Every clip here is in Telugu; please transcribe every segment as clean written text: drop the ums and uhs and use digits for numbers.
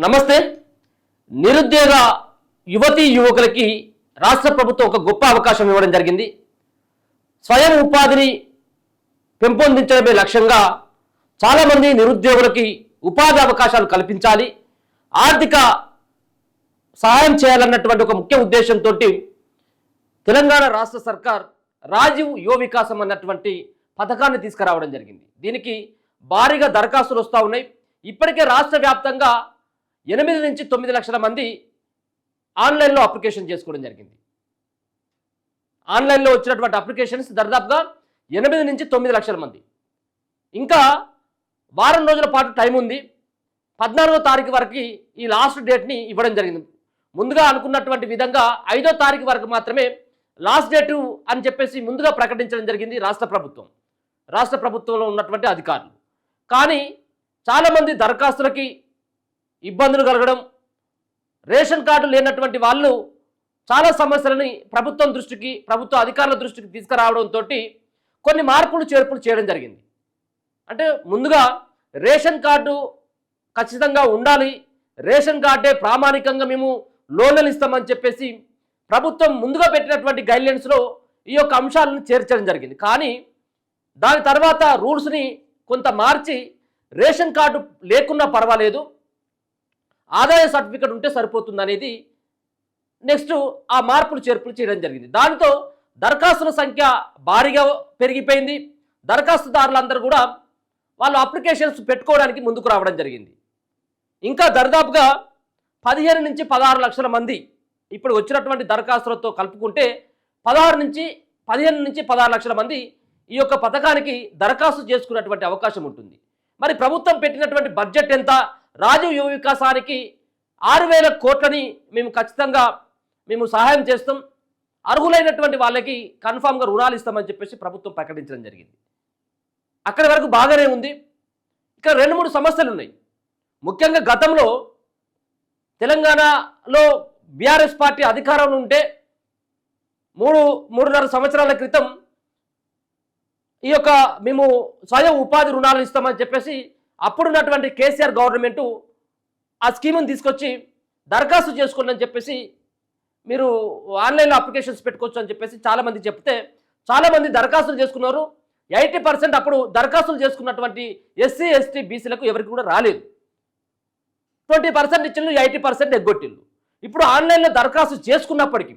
నమస్తే. నిరుద్యోగ యువతీ యువకులకి రాష్ట్ర ప్రభుత్వం ఒక గొప్ప అవకాశం ఇవ్వడం జరిగింది. స్వయం ఉపాధిని పెంపొందించడమే లక్ష్యంగా చాలామంది నిరుద్యోగులకి ఉపాధి అవకాశాలు కల్పించాలి, ఆర్థిక సహాయం చేయాలన్నటువంటి ఒక ముఖ్య ఉద్దేశంతో తెలంగాణ రాష్ట్ర సర్కార్ రాజీవ్ యువ వికాసం అన్నటువంటి పథకాన్ని తీసుకురావడం జరిగింది. దీనికి భారీగా దరఖాస్తులు వస్తూ ఉన్నాయి. ఇప్పటికే రాష్ట్ర వ్యాప్తంగా 8 నుంచి 9 లక్షల మంది ఆన్లైన్లో అప్లికేషన్ చేసుకోవడం జరిగింది. ఆన్లైన్లో వచ్చినటువంటి అప్లికేషన్స్ దాదాపుగా 8 నుంచి 9 లక్షల మంది. ఇంకా వారం రోజుల పాటు టైం ఉంది. 14వ తారీఖు వరకు ఈ లాస్ట్ డేట్ని ఇవ్వడం జరిగింది. ముందుగా అనుకున్నటువంటి విధంగా 5వ తారీఖు వరకు మాత్రమే లాస్ట్ డేటు అని చెప్పేసి ముందుగా ప్రకటించడం జరిగింది రాష్ట్ర ప్రభుత్వంలో ఉన్నటువంటి అధికారులు. కానీ చాలామంది దరఖాస్తులకి ఇబ్బందులు కలగడం, రేషన్ కార్డు లేనటువంటి వాళ్ళు చాలా సమస్యలని ప్రభుత్వ అధికారుల దృష్టికి తీసుకురావడంతో కొన్ని మార్పులు చేర్పులు చేయడం జరిగింది. అంటే ముందుగా రేషన్ కార్డు ఖచ్చితంగా ఉండాలి, రేషన్ కార్డే ప్రామాణికంగా మేము లోన్లు ఇస్తామని చెప్పేసి ప్రభుత్వం ముందుగా పెట్టినటువంటి గైడ్లైన్స్లో ఈ యొక్క అంశాలను చేర్చడం జరిగింది. కానీ దాని తర్వాత రూల్స్ని కొంత మార్చి రేషన్ కార్డు లేకున్నా పర్వాలేదు, ఆదాయ సర్టిఫికెట్ ఉంటే సరిపోతుంది అనేది నెక్స్ట్ ఆ మార్పులు చేర్పులు చేయడం జరిగింది. దాంతో దరఖాస్తుల సంఖ్య భారీగా పెరిగిపోయింది. దరఖాస్తుదారులందరూ కూడా వాళ్ళు అప్లికేషన్స్ పెట్టుకోవడానికి ముందుకు రావడం జరిగింది. ఇంకా దరిదాపుగా 15 నుంచి 16 లక్షల మంది ఇప్పుడు వచ్చినటువంటి దరఖాస్తులతో కలుపుకుంటే 15 నుంచి 16 లక్షల మంది ఈ యొక్క పథకానికి దరఖాస్తు చేసుకున్నటువంటి అవకాశం ఉంటుంది. మరి ప్రభుత్వం పెట్టినటువంటి బడ్జెట్ ఎంత? రాజీవ్ యువ వికాసానికి 6,000 కోట్లని మేము ఖచ్చితంగా సహాయం చేస్తాం, అర్హులైనటువంటి వాళ్ళకి కన్ఫామ్గా రుణాలు ఇస్తామని చెప్పేసి ప్రభుత్వం ప్రకటించడం జరిగింది. అక్కడి వరకు బాగానే ఉంది. ఇక్కడ 2-3 సమస్యలు ఉన్నాయి. ముఖ్యంగా గతంలో తెలంగాణలో బీఆర్ఎస్ పార్టీ అధికారంలో ఉంటే 3.5 సంవత్సరాల క్రితం ఈ యొక్క మేము స్వయం ఉపాధి రుణాలు ఇస్తామని చెప్పేసి అప్పుడున్నటువంటి కేసీఆర్ గవర్నమెంటు ఆ స్కీమ్ని తీసుకొచ్చి దరఖాస్తు చేసుకోండి అని చెప్పేసి మీరు ఆన్లైన్లో అప్లికేషన్స్ పెట్టుకోవచ్చు అని చెప్పేసి చాలామంది చెప్తే చాలామంది దరఖాస్తులు చేసుకున్నారు. 80% అప్పుడు దరఖాస్తులు చేసుకున్నటువంటి ఎస్సీ ఎస్టీ బీసీలకు ఎవరికి కూడా రాలేదు. 20% ఇచ్చిండ్రు, 80% ఎగ్గొట్టిండ్రు. ఇప్పుడు ఆన్లైన్లో దరఖాస్తు చేసుకున్నప్పటికీ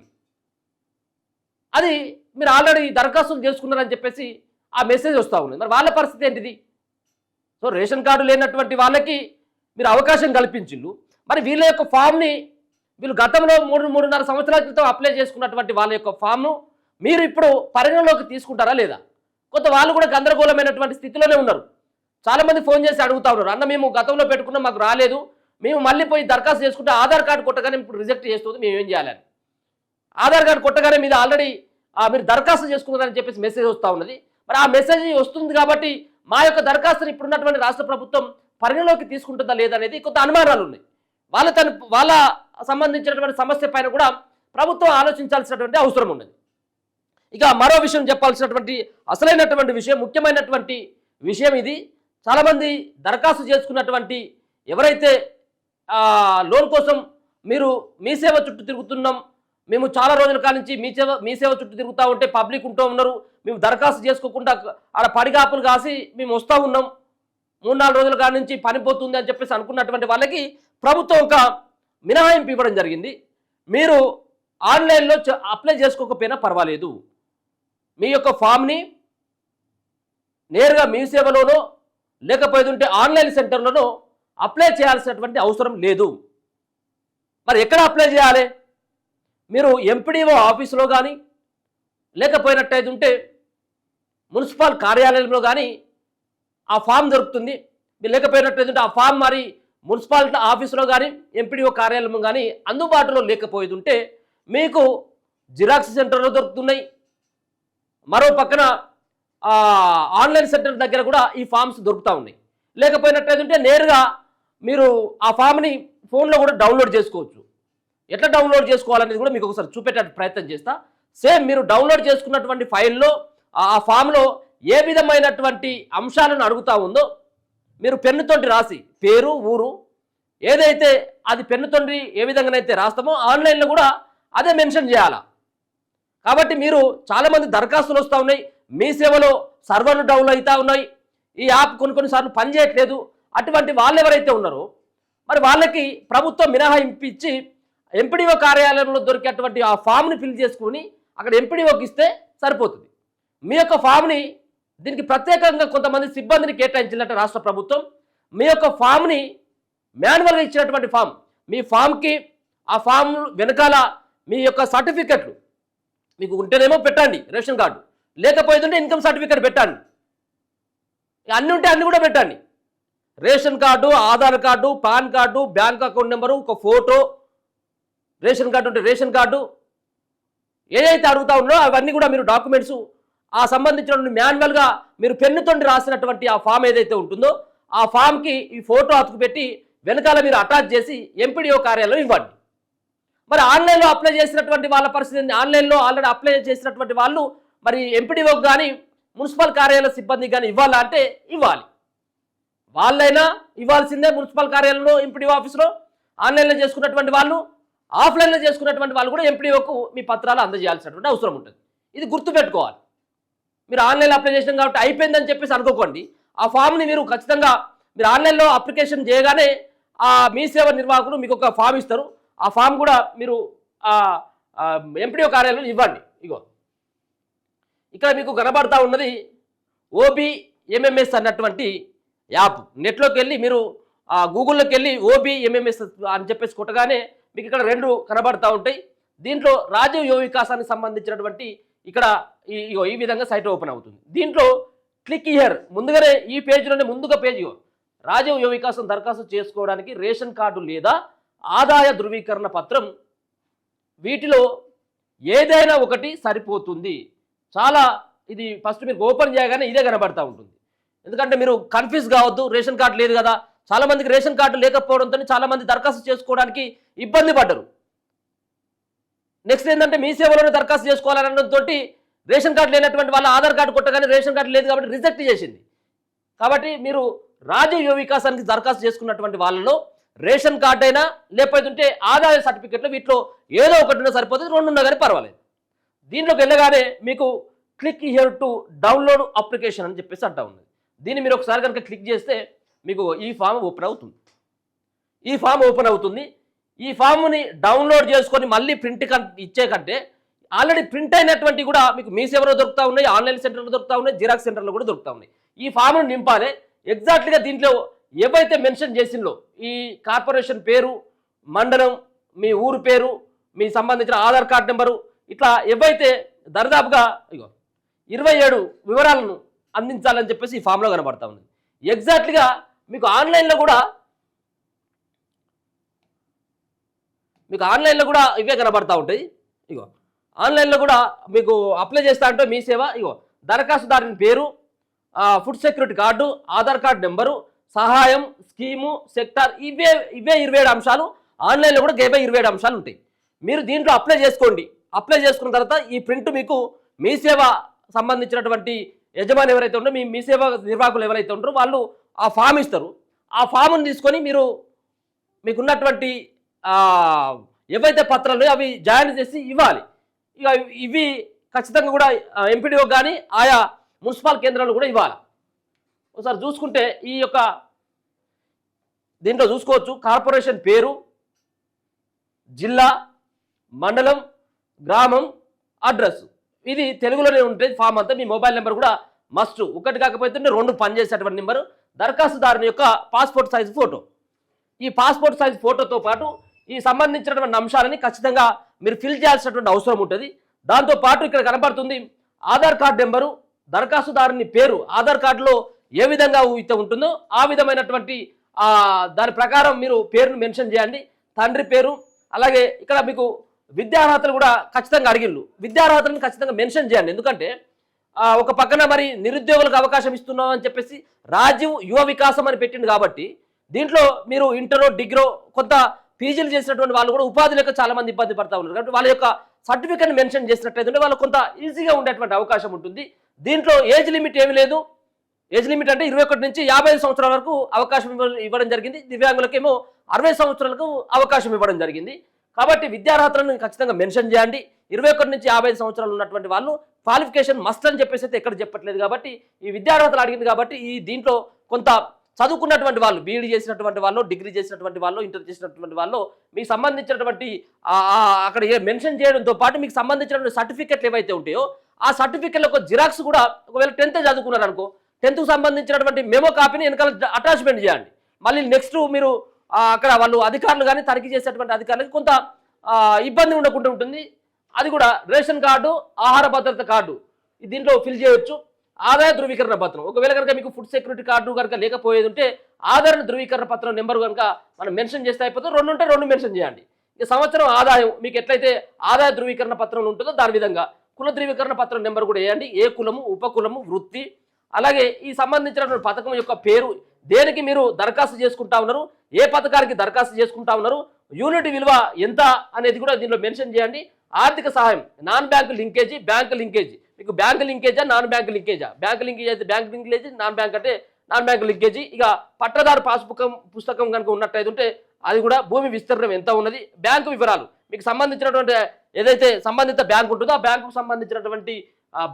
అది మీరు ఆల్రెడీ దరఖాస్తులు చేసుకున్నారని చెప్పేసి ఆ మెసేజ్ వస్తూ ఉంది. మరి వాళ్ళ పరిస్థితి ఏంటిది? సో రేషన్ కార్డు లేనటువంటి వాళ్ళకి మీరు అవకాశం కల్పించిండ్రు. మరి వీళ్ళ యొక్క ఫామ్ని వీళ్ళు గతంలో 3.5 సంవత్సరాల క్రితం అప్లై చేసుకున్నటువంటి వాళ్ళ యొక్క ఫామ్ను మీరు ఇప్పుడు పరిగణలోకి తీసుకుంటారా లేదా? కొంత వాళ్ళు కూడా గందరగోళమైనటువంటి స్థితిలోనే ఉన్నారు. చాలామంది ఫోన్ చేసి అడుగుతా ఉన్నారు, అన్న మేము గతంలో పెట్టుకున్నాం, మాకు రాలేదు, మేము మళ్ళీ పోయి దరఖాస్తు చేసుకుంటే ఆధార్ కార్డు కొట్టగానే ఇప్పుడు రిజెక్ట్ చేస్తుంది, మేము ఏం చేయాలని. ఆధార్ కార్డు కొట్టగానే మీరు ఆల్రెడీ మీరు దరఖాస్తు చేసుకున్నారని చెప్పేసి మెసేజ్ వస్తూ ఉన్నది. మరి ఆ మెసేజ్ వస్తుంది కాబట్టి మా యొక్క దరఖాస్తుని ఇప్పుడున్నటువంటి రాష్ట్ర ప్రభుత్వం పరిగణలోకి తీసుకుంటుందా లేదా అనేది కొంత అనుమానాలు ఉన్నాయి. వాళ్ళ సంబంధించినటువంటి సమస్య పైన కూడా ప్రభుత్వం ఆలోచించాల్సినటువంటి అవసరం ఉన్నది. ఇక మరో విషయం చెప్పాల్సినటువంటి అసలైనటువంటి విషయం, ముఖ్యమైనటువంటి విషయం ఇది. చాలామంది దరఖాస్తు చేసుకున్నటువంటి ఎవరైతే లోన్ కోసం మీరు మీ సేవ చుట్టూ తిరుగుతున్నాం, మేము చాలా రోజుల కాడి నుంచి మీ సేవ చుట్టూ తిరుగుతూ ఉంటే పబ్లిక్ ఉంటూ ఉన్నారు, మేము దరఖాస్తు చేసుకోకుండా ఆడ పడిగాపులు కాసి మేము వస్తూ ఉన్నాం, 3-4 రోజుల కాడి నుంచి పనిపోతుంది అని చెప్పేసి అనుకున్నటువంటి వాళ్ళకి ప్రభుత్వం ఒక మినహాయింపు ఇవ్వడం జరిగింది. మీరు ఆన్లైన్లో అప్లై చేసుకోకపోయినా పర్వాలేదు, మీ యొక్క ఫామ్ని నేరుగా మీ సేవలోనో లేకపోతే ఆన్లైన్ సెంటర్లోనో అప్లై చేయాల్సినటువంటి అవసరం లేదు. మరి ఎక్కడ అప్లై చేయాలి? మీరు ఎంపీడీఓ ఆఫీసులో కానీ లేకపోయినట్టయితే ఉంటే మున్సిపల్ కార్యాలయంలో కానీ ఆ ఫామ్ దొరుకుతుంది. మీరు లేకపోయినట్టయితే ఆ ఫామ్ మరి మున్సిపాలిటీ ఆఫీసులో కానీ ఎంపీడీఓ కార్యాలయం కానీ అందుబాటులో లేకపోయేది ఉంటే మీకు జిరాక్స్ సెంటర్లో దొరుకుతున్నాయి. మరో పక్కన ఆన్లైన్ సెంటర్ దగ్గర కూడా ఈ ఫామ్స్ దొరుకుతూ ఉన్నాయి. లేకపోయినట్టయితే నేరుగా మీరు ఆ ఫామ్ని ఫోన్లో కూడా డౌన్లోడ్ చేసుకోవచ్చు. ఎట్లా డౌన్లోడ్ చేసుకోవాలనేది కూడా మీకు ఒకసారి చూపెట్టే ప్రయత్నం చేస్తా. సేమ్ మీరు డౌన్లోడ్ చేసుకున్నటువంటి ఫైల్లో ఆ ఫామ్లో ఏ విధమైనటువంటి అంశాలను అడుగుతూ ఉందో మీరు పెన్నుతోటి రాసి పేరు, ఊరు, ఏదైతే అది పెన్నుతోండి ఏ విధంగానైతే రాస్తామో ఆన్లైన్లో కూడా అదే మెన్షన్ చేయాలా. కాబట్టి మీరు చాలామంది దరఖాస్తులు వస్తూ ఉన్నాయి, మీ సేవలో సర్వర్లు డౌన్ అవుతూ ఉన్నాయి, ఈ యాప్ కొన్నిసార్లు పనిచేయట్లేదు. అటువంటి వాళ్ళు ఎవరైతే ఉన్నారో మరి వాళ్ళకి ప్రభుత్వం మినహాయింపు ఇచ్చి ఎంపీడీఓ కార్యాలయంలో దొరికేటువంటి ఆ ఫామ్ని ఫిల్ చేసుకుని అక్కడ ఎంపీడీఓకి ఇస్తే సరిపోతుంది. మీ యొక్క ఫామ్ని దీనికి ప్రత్యేకంగా కొంతమంది సిబ్బందిని కేటాయించినట్టు రాష్ట్ర ప్రభుత్వం మీ యొక్క ఫామ్ని మాన్యువల్గా ఇచ్చినటువంటి ఫామ్, మీ ఫామ్కి ఆ ఫామ్ వెనకాల మీ యొక్క సర్టిఫికెట్లు మీకు ఉంటేనేమో పెట్టండి, రేషన్ కార్డు లేకపోతుంటే ఇన్కమ్ సర్టిఫికెట్ పెట్టండి, అన్నీ ఉంటే అన్నీ కూడా పెట్టండి. Ration card, Aadhaar card, pan card, bank account number, ఒక ఫోటో, రేషన్ కార్డు ఉంటే రేషన్ కార్డు, ఏదైతే అడుగుతా ఉన్నారో అవన్నీ కూడా మీరు డాక్యుమెంట్స్ ఆ సంబంధించిన మాన్యువల్గా మీరు పెన్నుతోండి రాసినటువంటి ఆ ఫామ్ ఏదైతే ఉంటుందో ఆ ఫామ్కి ఈ ఫోటో అతుకు పెట్టి వెనకాల మీరు అటాచ్ చేసి ఎంపీడీఓ కార్యాలయం ఇవ్వండి. మరి ఆన్లైన్లో అప్లై చేసినటువంటి వాళ్ళ పరిస్థితి, ఆన్లైన్లో ఆల్రెడీ అప్లై చేసినటువంటి వాళ్ళు మరి ఎంపీడీఓకి కానీ మున్సిపల్ కార్యాలయ సిబ్బందికి కానీ ఇవ్వాలా అంటే ఇవ్వాలి. వాళ్ళైనా ఇవ్వాల్సిందే. మున్సిపల్ కార్యాలయంలో ఎంపీడీఓ ఆఫీసులో ఆన్లైన్లో చేసుకున్నటువంటి వాళ్ళు, ఆఫ్లైన్లో చేసుకున్నటువంటి వాళ్ళు కూడా ఎంపీడీఓకు మీ పత్రాలు అందజేయాల్సినటువంటి అవసరం ఉంటుంది. ఇది గుర్తుపెట్టుకోవాలి. మీరు ఆన్లైన్లో అప్లై చేసినాం కాబట్టి అయిపోయిందని చెప్పేసి అనుకోకండి. ఆ ఫామ్ని మీరు ఖచ్చితంగా మీరు ఆన్లైన్లో అప్లికేషన్ చేయగానే మీ సేవ నిర్వాహకులు మీకు ఒక ఫామ్ ఇస్తారు. ఆ ఫామ్ కూడా మీరు ఎంపీడీఓ కార్యాలయంలో ఇవ్వండి. ఇగో ఇక్కడ మీకు కనబడతా ఉన్నది OBMMS అన్నటువంటి యాప్. నెట్లోకి వెళ్ళి మీరు గూగుల్లోకి వెళ్ళి OBMMS అని చెప్పేసి కొట్టగానే మీకు ఇక్కడ 2 కనబడతా ఉంటాయి. దీంట్లో రాజీవ్ యువ వికాసానికి సంబంధించినటువంటి ఇక్కడ ఈ విధంగా సైట్ ఓపెన్ అవుతుంది. దీంట్లో క్లిక్ హియర్ ముందుగానే ఈ పేజీలోనే ముందుగా పేజీ రాజీవ్ యువ వికాసం దరఖాస్తు చేసుకోవడానికి రేషన్ కార్డు లేదా ఆదాయ ధృవీకరణ పత్రం, వీటిలో ఏదైనా ఒకటి సరిపోతుంది. చాలా ఇది ఫస్ట్ మీరు ఓపెన్ చేయగానే ఇదే కనబడతా ఉంటుంది. ఎందుకంటే మీరు కన్ఫ్యూజ్ కావద్దు, రేషన్ కార్డు లేదు కదా. చాలామందికి రేషన్ కార్డు లేకపోవడంతో చాలామంది దరఖాస్తు చేసుకోవడానికి ఇబ్బంది పడ్డరు. నెక్స్ట్ ఏంటంటే మీ సేవలోనే దరఖాస్తు చేసుకోవాలనడంతో రేషన్ కార్డు లేనటువంటి వాళ్ళ ఆధార్ కార్డు కొట్టగానే రేషన్ కార్డు లేదు కాబట్టి రిజెక్ట్ చేసింది. కాబట్టి మీరు రాజీవ్ యువ వికాసానికి దరఖాస్తు చేసుకున్నటువంటి వాళ్ళలో రేషన్ కార్డు అయినా లేకపోతే ఆదాయ సర్టిఫికెట్లు వీటిలో ఏదో ఒకటి ఉన్నా సరిపోతుంది, 2 ఉన్నా కానీ పర్వాలేదు. దీంట్లోకి వెళ్ళగానే మీకు click here to download application అని చెప్పేసి అంటా ఉన్నది. దీన్ని మీరు ఒకసారి కనుక క్లిక్ చేస్తే మీకు ఈ ఫామ్ ఓపెన్ అవుతుంది. ఈ ఫామ్ని డౌన్లోడ్ చేసుకొని మళ్ళీ ప్రింట్ ఇచ్చే కంటే ఆల్రెడీ ప్రింట్ అయినటువంటి కూడా మీకు మీ సేవలో దొరుకుతూ ఉన్నాయి, ఆన్లైన్ సెంటర్లో దొరుకుతూ ఉన్నాయి, జిరాక్స్ సెంటర్లో కూడా దొరుకుతూ ఉన్నాయి. ఈ ఫామ్ను నింపాలి. ఎగ్జాక్ట్గా దీంట్లో ఏవైతే మెన్షన్ చేసిందో ఈ కార్పొరేషన్ పేరు, మండలం, మీ ఊరు పేరు, మీ సంబంధించిన ఆధార్ కార్డు నెంబరు, ఇట్లా ఏవైతే దరిదాపుగా 27 వివరాలను అందించాలని చెప్పేసి ఈ ఫామ్లో కనబడతా ఉంది. ఎగ్జాక్ట్గా మీకు ఆన్లైన్లో కూడా ఇవే కనబడతా ఉంటాయి. ఆన్లైన్లో కూడా మీకు అప్లై చేస్తా అంటే మీ సేవ దరఖాస్తుదారుని పేరు, food security card, Aadhaar card number, సహాయం, స్కీము, సెక్టార్, ఇవే 27 అంశాలు. ఆన్లైన్లో కూడా 27 అంశాలు ఉంటాయి. మీరు దీంట్లో అప్లై చేసుకోండి. అప్లై చేసుకున్న తర్వాత ఈ ప్రింట్ మీకు మీ సేవ సంబంధించినటువంటి యజమాని ఎవరైతే ఉన్నారో మీ సేవ నిర్వాహకులు ఎవరైతే ఉంటారో వాళ్ళు ఆ ఫామ్ ఇస్తారు. ఆ ఫామ్ని తీసుకొని మీకున్నటువంటి ఏవైతే పత్రాలు అవి జాయిన్ చేసి ఇవ్వాలి. ఇక ఇవి ఖచ్చితంగా కూడా ఎంపీడీఓ కానీ ఆయా మున్సిపల్ కేంద్రాలు కూడా ఇవ్వాలి. ఒకసారి చూసుకుంటే ఈ యొక్క దీంట్లో చూసుకోవచ్చు కార్పొరేషన్ పేరు, జిల్లా, మండలం, గ్రామం, అడ్రస్. ఇది తెలుగులోనే ఉంటుంది ఫామ్ అంతా. మీ మొబైల్ నెంబర్ కూడా మస్ట్, ఒకటి కాకపోతే 2 పనిచేసేటువంటి నెంబరు, దరఖాస్తుదారుని యొక్క పాస్పోర్ట్ సైజు ఫోటో. ఈ పాస్పోర్ట్ సైజు ఫోటోతో పాటు ఈ సంబంధించినటువంటి అంశాలని ఖచ్చితంగా మీరు ఫిల్ చేయాల్సినటువంటి అవసరం ఉంటుంది. దాంతోపాటు ఇక్కడ కనబడుతుంది ఆధార్ కార్డు నెంబరు, దరఖాస్తుదారుని పేరు. ఆధార్ కార్డులో ఏ విధంగా అయితే ఉంటుందో ఆ విధమైనటువంటి దాని ప్రకారం మీరు పేరును మెన్షన్ చేయండి. తండ్రి పేరు, అలాగే ఇక్కడ మీకు విద్యార్హతలు కూడా ఖచ్చితంగా అడిగిళ్ళు. విద్యార్హతలను ఖచ్చితంగా మెన్షన్ చేయండి. ఎందుకంటే ఒక పక్కన మరి నిరుద్యోగులకు అవకాశం ఇస్తున్నాం అని చెప్పేసి రాజీవ్ యువ వికాసం అని పెట్టింది కాబట్టి దీంట్లో మీరు ఇంటరో, డిగ్రో, కొంత పీజీలు చేసినటువంటి వాళ్ళు కూడా ఉపాధి లేక చాలా మంది ఇబ్బంది పడతా ఉన్నారు. కాబట్టి వాళ్ళ యొక్క సర్టిఫికేట్ మెన్షన్ చేసినట్లయితే వాళ్ళు కొంత ఈజీగా ఉండేటువంటి అవకాశం ఉంటుంది. దీంట్లో ఏజ్ లిమిట్ ఏమి లేదు, ఏజ్ లిమిట్ అంటే 21 నుంచి 55 సంవత్సరాల వరకు అవకాశం ఇవ్వడం జరిగింది. దివ్యాంగులకేమో 60 సంవత్సరాలకు అవకాశం ఇవ్వడం జరిగింది. కాబట్టి విద్యార్హతలను ఖచ్చితంగా మెన్షన్ చేయండి. 21 నుంచి 55 సంవత్సరాలు ఉన్నటువంటి వాళ్ళు క్వాలిఫికేషన్ మస్ట్ అని చెప్పేసి అయితే ఎక్కడ చెప్పట్లేదు. కాబట్టి ఈ విద్యార్హతలు అడిగింది కాబట్టి ఈ దీంట్లో కొంత చదువుకున్నటువంటి వాళ్ళు, బీఈడీ చేసినటువంటి వాళ్ళు, డిగ్రీ చేసినటువంటి వాళ్ళు, ఇంటర్ చేసినటువంటి వాళ్ళు మీకు సంబంధించినటువంటి అక్కడ మెన్షన్ చేయడంతో పాటు మీకు సంబంధించినటువంటి సర్టిఫికెట్లు ఏవైతే ఉంటాయో ఆ సర్టిఫికెట్ల ఒక జిరాక్స్ కూడా, ఒకవేళ 10th చదువుకున్నారు అనుకో, 10th సంబంధించినటువంటి మెమో కాపీని వెనకాల అటాచ్మెంట్ చేయండి. మళ్ళీ నెక్స్ట్ మీరు అక్కడ వాళ్ళు అధికారులు కానీ తనిఖీ చేసేటువంటి అధికారులకు కొంత ఇబ్బంది ఉండకుండా ఉంటుంది. అది కూడా రేషన్ కార్డు, ఆహార భద్రత కార్డు దీంట్లో ఫిల్ చేయొచ్చు. ఆదాయ ధృవీకరణ పత్రం, ఒకవేళ కనుక మీకు ఫుడ్ సెక్యూరిటీ కార్డు కనుక లేకపోయేది ఉంటే ఆధార ధృవీకరణ పత్రం నెంబర్ కనుక మనం మెన్షన్ చేస్తే అయిపోతుంది. 2 ఉంటే 2 మెన్షన్ చేయండి. ఇక సంవత్సరం ఆదాయం మీకు ఎట్లయితే ఆదాయ ధృవీకరణ పత్రం ఉంటుందో దాని విధంగా కుల ధృవీకరణ పత్రం నెంబర్ కూడా వేయండి. ఏ కులము, ఉపకులము, వృత్తి, అలాగే ఈ సంబంధించినటువంటి పథకం యొక్క పేరు, దేనికి మీరు దరఖాస్తు చేసుకుంటా ఉన్నారు, ఏ పథకానికి దరఖాస్తు చేసుకుంటా ఉన్నారు, యూనిట్ విలువ ఎంత అనేది కూడా దీనిలో మెన్షన్ చేయండి. ఆర్థిక సహాయం, non bank linkage, bank linkage, మీకు బ్యాంకు లింకేజా, నాన్ బ్యాంకు లింకేజా, బ్యాంకు లింకేజ్ అయితే బ్యాంకు లింకేజీ, నాన్ బ్యాంక్ అంటే నాన్ బ్యాంకు లింకేజీ. ఇక పట్టదారు పుస్తకం కనుక ఉన్నట్టయితే ఉంటే అది కూడా, భూమి విస్తీర్ణం ఎంత ఉన్నది, బ్యాంకు వివరాలు, మీకు సంబంధించినటువంటి ఏదైతే సంబంధిత బ్యాంకు ఉంటుందో ఆ బ్యాంకుకు సంబంధించినటువంటి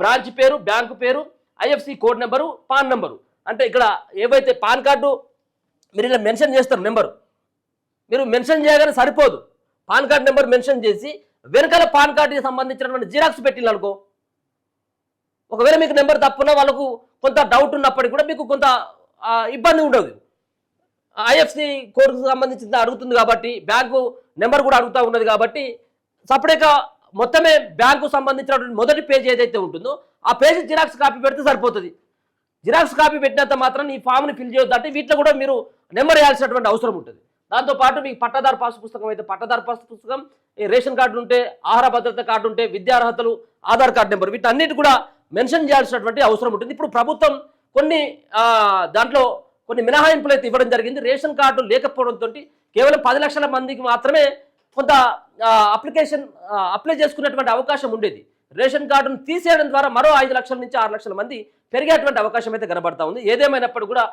బ్రాంచ్ పేరు, బ్యాంకు పేరు, IFC code number, pan number. అంటే ఇక్కడ ఏవైతే పాన్ కార్డు మీరు ఇలా మెన్షన్ చేస్తారు నెంబరు, మీరు మెన్షన్ చేయగానే సరిపోదు. పాన్ కార్డు నెంబర్ మెన్షన్ చేసి వెనకాల పాన్ కార్డుకి సంబంధించినటువంటి జిరాక్స్ పెట్టిందనుకో, ఒకవేళ మీకు నెంబర్ తప్పున వాళ్ళకు కొంత డౌట్ ఉన్నప్పటికీ కూడా మీకు కొంత ఇబ్బంది ఉండదు. ఐఎఫ్సి కోడ్కు సంబంధించింది అడుగుతుంది కాబట్టి, బ్యాంకు నెంబర్ కూడా అడుగుతూ ఉన్నది కాబట్టి సపరేట్గా మొత్తమే బ్యాంకు సంబంధించినటువంటి మొదటి పేజ్ ఏదైతే ఉంటుందో ఆ పేజీ జిరాక్స్ కాపీ పెడితే సరిపోతుంది. జిరాక్స్ కాపీ పెట్టినంత మాత్రం ఈ ఫామ్ని ఫిల్ చేయొద్దు. అంటే వీటిలో కూడా మీరు నెంబర్ వేయాల్సినటువంటి అవసరం ఉంటుంది. దాంతోపాటు మీకు పట్టాదారు పాస్ పుస్తకం అయితే పట్టాదారు పాస్ పుస్తకం, రేషన్ కార్డు ఉంటే, ఆహార భద్రత కార్డు ఉంటే, విద్యార్హతలు, ఆధార్ కార్డు నెంబర్, వీటన్నిటి కూడా మెన్షన్ చేయాల్సినటువంటి అవసరం ఉంటుంది. ఇప్పుడు ప్రభుత్వం కొన్ని దాంట్లో కొన్ని మినహాయింపులు అయితే ఇవ్వడం జరిగింది. రేషన్ కార్డు లేకపోవడంతో కేవలం 10 లక్షల మందికి మాత్రమే కొంత అప్లై చేసుకునేటువంటి అవకాశం ఉండేది. రేషన్ కార్డును తీసేయడం ద్వారా మరో 5 లక్షల నుంచి 6 లక్షల మంది పెరిగేటువంటి అవకాశం అయితే కనబడతా ఉంది. ఏదేమైనప్పుడు కూడా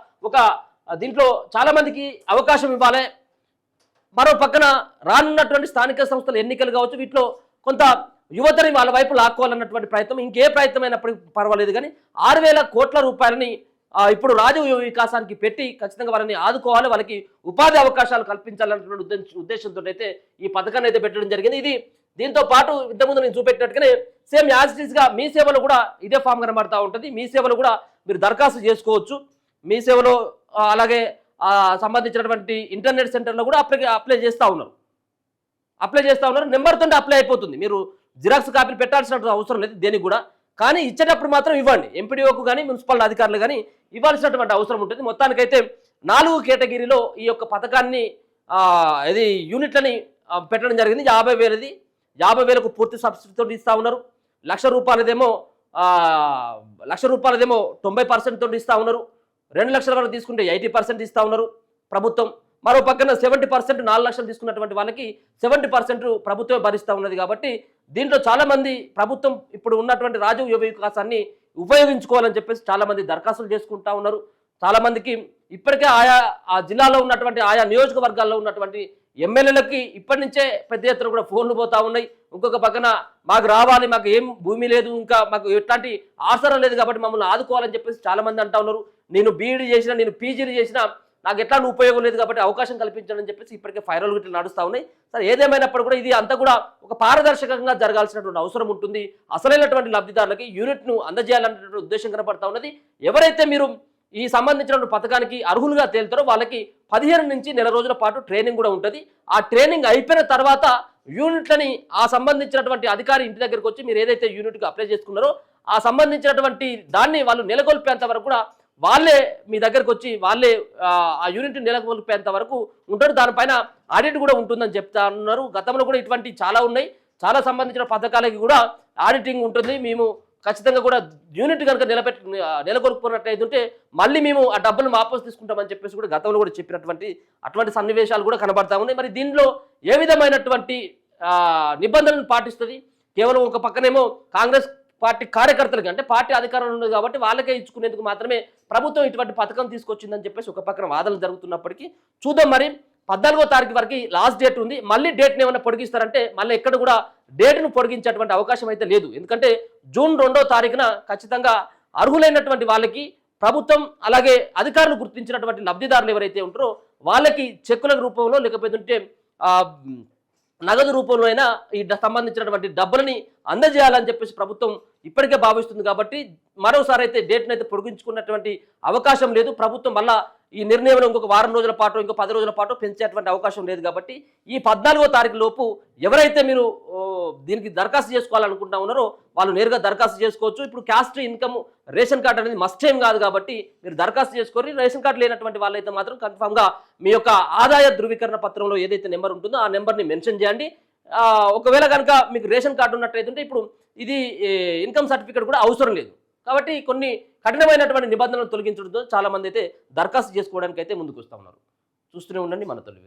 దీంట్లో చాలా మందికి అవకాశం ఇవ్వాలి. మరో పక్కన రానున్నటువంటి స్థానిక సంస్థల ఎన్నికలు కావచ్చు, వీటిలో కొంత యువతని వాళ్ళ వైపు లాక్కోవాలన్నటువంటి ప్రయత్నం, ఇంకే ప్రయత్నం అయినప్పటికీ పర్వాలేదు కానీ 6,000 కోట్ల రూపాయలని ఇప్పుడు రాజీవ్ వికాసానికి పెట్టి ఖచ్చితంగా వాళ్ళని ఆదుకోవాలి, వాళ్ళకి ఉపాధి అవకాశాలు కల్పించాలన్నటువంటి ఉద్దేశంతో అయితే ఈ పథకాన్ని అయితే పెట్టడం జరిగింది. ఇది దీంతో పాటు ఇంతకుముందు నేను చూపెట్టినట్టుగానే సేమ్ యాజ్ ఇట్ ఈస్గా మీ సేవలో కూడా ఇదే ఫామ్ కనబడతా ఉంటుంది. మీ సేవలో కూడా మీరు దరఖాస్తు చేసుకోవచ్చు. మీ సేవలో అలాగే సంబంధించినటువంటి ఇంటర్నెట్ సెంటర్లో కూడా అప్లై చేస్తూ ఉన్నారు. నెంబర్తో అప్లై అయిపోతుంది. మీరు జిరాక్స్ కాపీలు పెట్టాల్సిన అవసరం లేదు దేనికి కూడా. కానీ ఇచ్చేటప్పుడు మాత్రం ఇవ్వండి. ఎంపీడీఓకు కానీ మున్సిపల్ అధికారులు కానీ ఇవ్వాల్సినటువంటి అవసరం ఉంటుంది. మొత్తానికైతే 4 కేటగిరీలో ఈ యొక్క పథకాన్ని ఇది యూనిట్లని పెట్టడం జరిగింది. 50,000ది, 50,000కు పూర్తి సబ్సిడీతో ఇస్తూ ఉన్నారు. లక్ష రూపాయలదేమో 90% తోటి ఇస్తూ ఉన్నారు. 2 లక్షల వరకు తీసుకుంటే 80% ఇస్తూ ఉన్నారు ప్రభుత్వం. మరో పక్కన 70%, 4 లక్షలు తీసుకున్నటువంటి వాళ్ళకి 70% ప్రభుత్వమే భరిస్తూ ఉన్నది. కాబట్టి దీంట్లో చాలామంది ప్రభుత్వం ఇప్పుడు ఉన్నటువంటి రాజీవ్ యువ వికాసాన్ని ఉపయోగించుకోవాలని చెప్పేసి చాలామంది దరఖాస్తులు చేసుకుంటా ఉన్నారు. చాలామందికి ఇప్పటికే ఆ జిల్లాలో ఉన్నటువంటి ఆయా నియోజకవర్గాల్లో ఉన్నటువంటి ఎమ్మెల్యేలకి ఇప్పటి నుంచే పెద్ద ఎత్తున కూడా ఫోన్లు పోతా ఉన్నాయి. ఇంకొక పక్కన మాకు రావాలి, మాకు ఏం భూమి లేదు, ఇంకా మాకు ఎట్లాంటి ఆసరం లేదు కాబట్టి మమ్మల్ని ఆదుకోవాలని చెప్పేసి చాలామంది అంటా ఉన్నారు. నేను బీఈడీ చేసినా, నేను పీజీలు చేసినా నాకు ఎట్లా ఉపయోగం లేదు కాబట్టి అవకాశం కల్పించాలని చెప్పేసి ఇప్పటికే ఫైరల్ గిట్లు నడుస్తూ ఉన్నాయి. సరే ఏదేమైనప్పుడు కూడా ఇది అంతా కూడా ఒక పారదర్శకంగా జరగాల్సినటువంటి అవసరం ఉంటుంది. అసలైనటువంటి లబ్ధిదారులకి యూనిట్ను అందజేయాలనేటువంటి ఉద్దేశం కనపడతా ఉన్నది. ఎవరైతే మీరు ఈ సంబంధించిన పథకానికి అర్హులుగా తేలుతారో వాళ్ళకి 15 నుంచి నెల రోజుల పాటు ట్రైనింగ్ కూడా ఉంటుంది. ఆ ట్రైనింగ్ అయిపోయిన తర్వాత యూనిట్లని ఆ సంబంధించినటువంటి అధికారి ఇంటి దగ్గరకు వచ్చి మీరు ఏదైతే యూనిట్కి అప్లై చేసుకున్నారో ఆ సంబంధించినటువంటి దాన్ని వాళ్ళు నెలకొల్పేంత వరకు కూడా వాళ్ళే మీ దగ్గరకు వచ్చి వాళ్ళే ఆ యూనిట్ నెలకొల్పేంత వరకు ఉంటారు. దానిపైన ఆడిట్ కూడా ఉంటుందని చెప్తా ఉన్నారు. గతంలో కూడా ఇటువంటి చాలా ఉన్నాయి. చాలా సంబంధించిన పథకాలకి కూడా ఆడిటింగ్ ఉంటుంది. మేము ఖచ్చితంగా కూడా యూనిట్ కనుక నెలకొల్పుకున్నట్టయితే మళ్ళీ మేము ఆ డబ్బులు వాపసు తీసుకుంటామని చెప్పేసి కూడా గతంలో కూడా చెప్పినటువంటి అటువంటి సన్నివేశాలు కూడా కనబడతా ఉన్నాయి. మరి దీనిలో ఏ విధమైనటువంటి నిబంధనలు పాటిస్తుంది? కేవలం ఒక పక్కనేమో కాంగ్రెస్ పార్టీ కార్యకర్తలకి, అంటే పార్టీ అధికారంలో ఉంది కాబట్టి వాళ్ళకే ఇచ్చుకునేందుకు మాత్రమే ప్రభుత్వం ఇటువంటి పథకం తీసుకొచ్చిందని చెప్పేసి ఒక పక్కన వాదనలు జరుగుతున్నప్పటికీ చూద్దాం. మరి 14వ తారీఖు వరకు లాస్ట్ డేట్ ఉంది. మళ్ళీ డేట్ని ఏమైనా పొడిగిస్తారంటే మళ్ళీ ఎక్కడ కూడా డేట్ను పొడిగించేటువంటి అవకాశం అయితే లేదు. ఎందుకంటే జూన్ 2వ తారీఖున ఖచ్చితంగా అర్హులైనటువంటి వాళ్ళకి ప్రభుత్వం అలాగే అధికారులు గుర్తించినటువంటి లబ్ధిదారులు ఎవరైతే ఉంటారో వాళ్ళకి చెక్కుల రూపంలో లేకపోతే నగదు రూపంలో అయినా ఈ సంబంధించినటువంటి డబ్బులని అందజేయాలని చెప్పేసి ప్రభుత్వం ఇప్పటికే భావిస్తుంది. కాబట్టి మరోసారి అయితే డేట్ని అయితే పొడిగించుకున్నటువంటి అవకాశం లేదు. ప్రభుత్వం మళ్ళా ఈ నిర్ణయం ఇంకొక వారం రోజుల పాటు ఇంకో 10 రోజుల పాటు పెంచేటువంటి అవకాశం లేదు. కాబట్టి ఈ 14వ తారీఖు లోపు ఎవరైతే మీరు దీనికి దరఖాస్తు చేసుకోవాలనుకుంటా ఉన్నారో వాళ్ళు నేరుగా దరఖాస్తు చేసుకోవచ్చు. ఇప్పుడు క్యాస్ట్ ఇన్కమ్ రేషన్ కార్డు అనేది మస్ట్ ఏం కాదు కాబట్టి మీరు దరఖాస్తు చేసుకొని, రేషన్ కార్డు లేనటువంటి వాళ్ళైతే మాత్రం కన్ఫామ్గా మీ యొక్క ఆదాయ ధృవీకరణ పత్రంలో ఏదైతే నెంబర్ ఉంటుందో ఆ నెంబర్ని మెన్షన్ చేయండి. ఒకవేళ కనుక మీకు రేషన్ కార్డు ఉన్నట్లయితే ఇప్పుడు ఇది ఇన్కమ్ సర్టిఫికేట్ కూడా అవసరం లేదు. కాబట్టి కొన్ని కఠినమైనటువంటి నిబంధనలు తొలగించడంతో చాలా మంది అయితే దరఖాస్తు చేసుకోవడానికి అయితే ముందుకు వస్తూ ఉన్నారు. చూస్తూనే ఉండండి మన తొలి.